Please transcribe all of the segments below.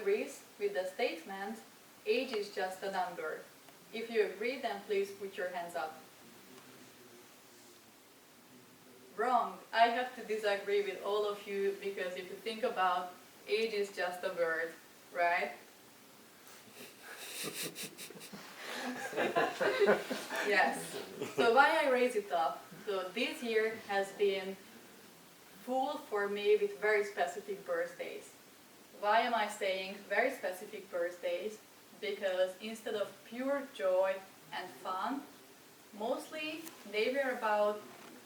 agrees with the statement, age is just a number? If you agree, then please put your hands up. Wrong. I have to disagree with all of you, because if you think about age is just a word, right? Yes. So why I raise it up? So this year has been full for me with very specific birthdays. Why am I saying very specific birthdays? Because instead of pure joy and fun, mostly they were about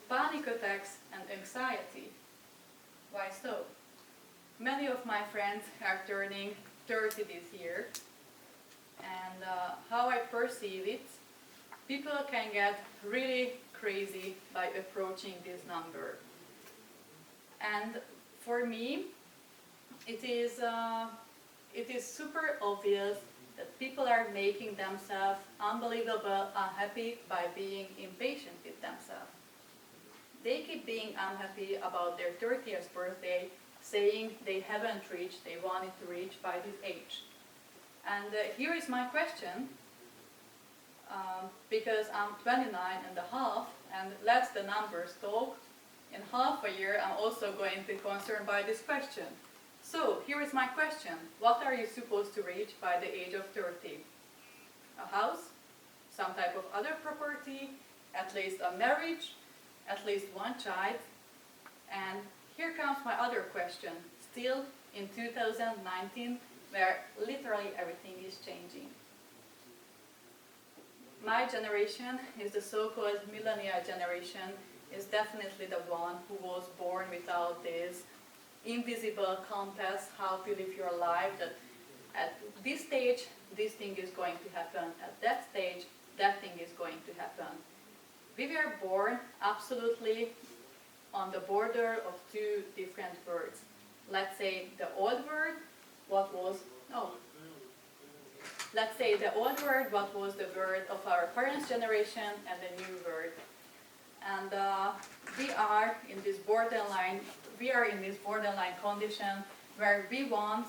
panic attacks and anxiety. Why so? Many of my friends are turning 30 this year, and how I perceive it, people can get really crazy by approaching this number. And for me, it is super obvious that people are making themselves unbelievable unhappy by being impatient with themselves. They keep being unhappy about their 30th birthday, saying they haven't reached, they wanted to reach by this age. And here is my question, because I'm 29 and a half, and let the numbers talk. In half a year, I'm also going to be concerned by this question. So, here is my question. What are you supposed to reach by the age of 30? A house? Some type of other property? At least a marriage? At least one child? And here comes my other question. Still in 2019, where literally everything is changing. My generation is the so-called millennial generation, is definitely the one who was born without this invisible compass, how to live your life, that at this stage, this thing is going to happen, at that stage, that thing is going to happen. We were born absolutely on the border of two different worlds. Let's say the old world, what was the word of our parents' generation, and the new word. And we are in this borderline condition where we want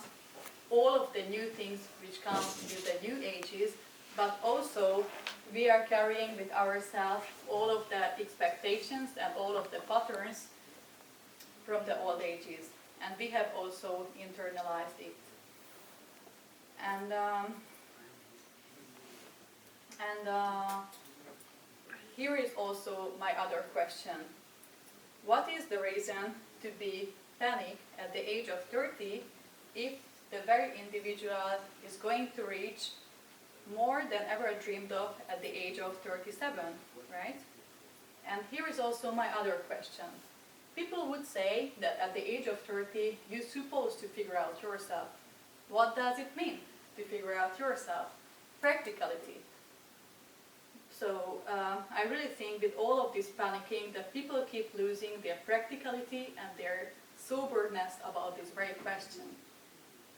all of the new things which come with the new ages, but also we are carrying with ourselves all of the expectations and all of the patterns from the old ages, and we have also internalized it. And here is also my other question. What is the reason to be panic at the age of 30 if the very individual is going to reach more than ever dreamed of at the age of 37, right? And here is also my other question. People would say that at the age of 30, you're supposed to figure out yourself. What does it mean to figure out yourself? Practicality. So I really think with all of this panicking that people keep losing their practicality and their soberness about this very question.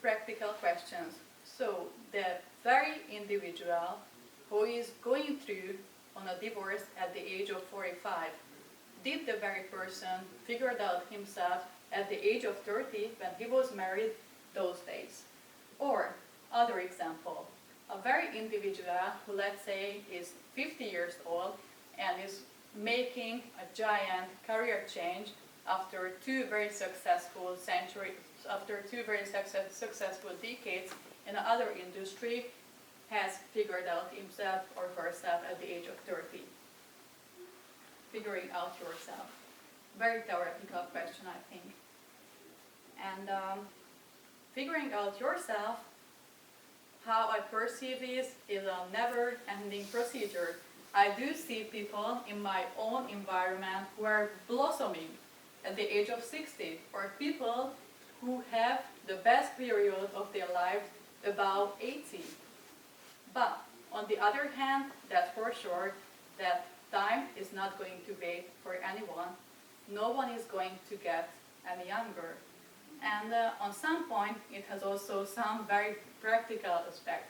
Practical questions. So the very individual who is going through on a divorce at the age of 45, did the very person figure it out himself at the age of 30 when he was married those days? Or, other example, a very individual who, let's say, is 50 years old and is making a giant career change after two very successful decades in another industry, has figured out himself or herself at the age of 30. Figuring out yourself. Very theoretical question, I think. And figuring out yourself, how I perceive this is a never-ending procedure. I do see people in my own environment who are blossoming at the age of 60, or people who have the best period of their life about 80. But on the other hand, that's for sure that time is not going to wait for anyone. No one is going to get any younger. And on some point, it has also some very practical aspect.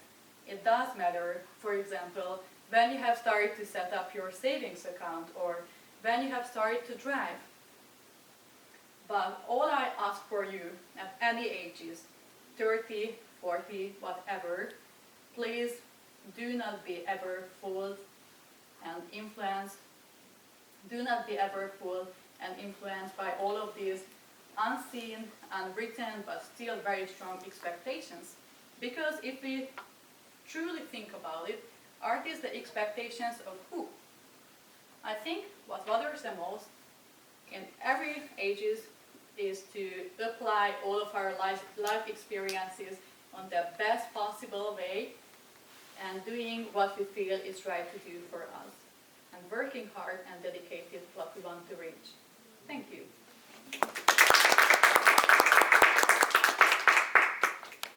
It does matter, for example, when you have started to set up your savings account or when you have started to drive. But all I ask for you at any ages, 30, 40, whatever, please do not be ever fooled and influenced. Do not be ever fooled and influenced by all of these unseen, unwritten, but still very strong expectations. Because if we truly think about it, are these the expectations of who? I think what bothers the most in every ages is to apply all of our life experiences on the best possible way and doing what we feel is right to do for us and working hard and dedicated what we want to reach. Thank you.